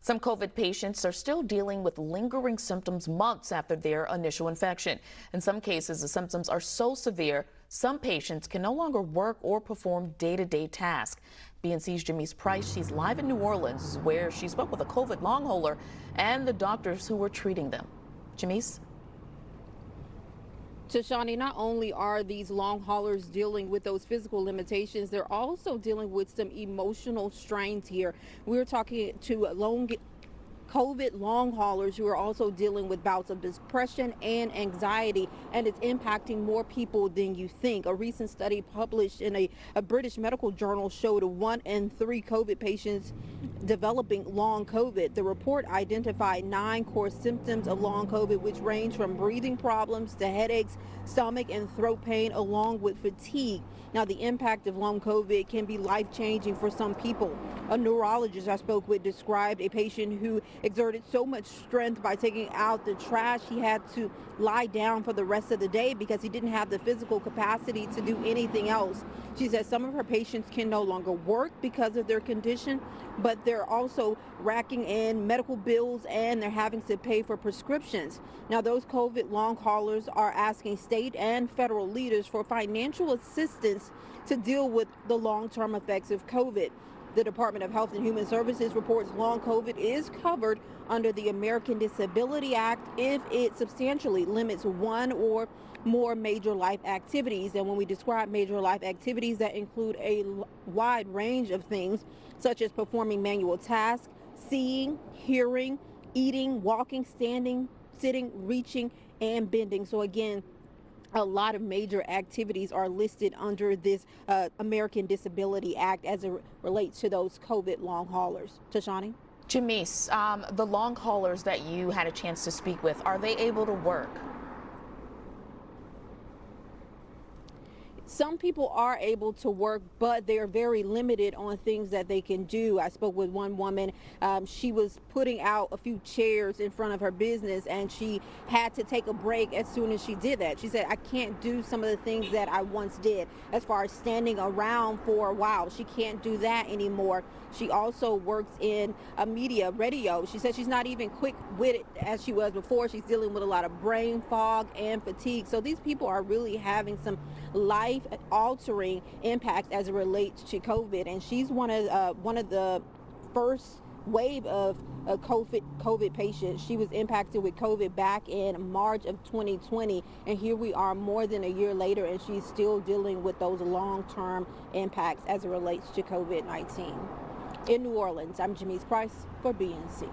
Some COVID patients are still dealing with lingering symptoms months after their initial infection. In some cases, the symptoms are so severe, some patients can no longer work or perform day-to-day tasks. BNC's Jamiese Price, she's live in New Orleans, where she spoke with a COVID long hauler and the doctors who were treating them. Jamiese? Tashani, not only are these long haulers dealing with those physical limitations, they're also dealing with some emotional strains here. We're talking to COVID long haulers who are also dealing with bouts of depression and anxiety, and it's impacting more people than you think. A recent study published in a British medical journal showed 1 in 3 COVID patients developing long COVID. The report identified 9 core symptoms of long COVID, which range from breathing problems to headaches, stomach and throat pain, along with fatigue. Now, the impact of long COVID can be life-changing for some people. A neurologist I spoke with described a patient who exerted so much strength by taking out the trash he had to lie down for the rest of the day because he didn't have the physical capacity to do anything else. She said some of her patients can no longer work because of their condition, but they're also racking in medical bills and they're having to pay for prescriptions. Now, those COVID long haulers are asking state and federal leaders for financial assistance to deal with the long-term effects of COVID. The Department of Health and Human Services reports long COVID is covered under the American Disabilities Act if it substantially limits one or more major life activities. And when we describe major life activities, that include a wide range of things, such as performing manual tasks, seeing, hearing, eating, walking, standing, sitting, reaching, and bending. So again, a lot of major activities are listed under this American Disabilities Act as it relates to those COVID long haulers. Tashani? Jamiese, the long haulers that you had a chance to speak with, are they able to work? Some people are able to work, but they're very limited on things that they can do. I spoke with one woman. She was putting out a few chairs in front of her business, and she had to take a break as soon as she did that. She said, I can't do some of the things that I once did as far as standing around for a while. She can't do that anymore. She also works in media, radio. She said she's not even quick-witted as she was before. She's dealing with a lot of brain fog and fatigue. So these people are really having some life-altering impacts as it relates to COVID. And she's one of the first wave of COVID patients. She was impacted with COVID back in March of 2020, and here we are more than a year later, and she's still dealing with those long-term impacts as it relates to COVID-19. In New Orleans, I'm Jamiese Price for BNC.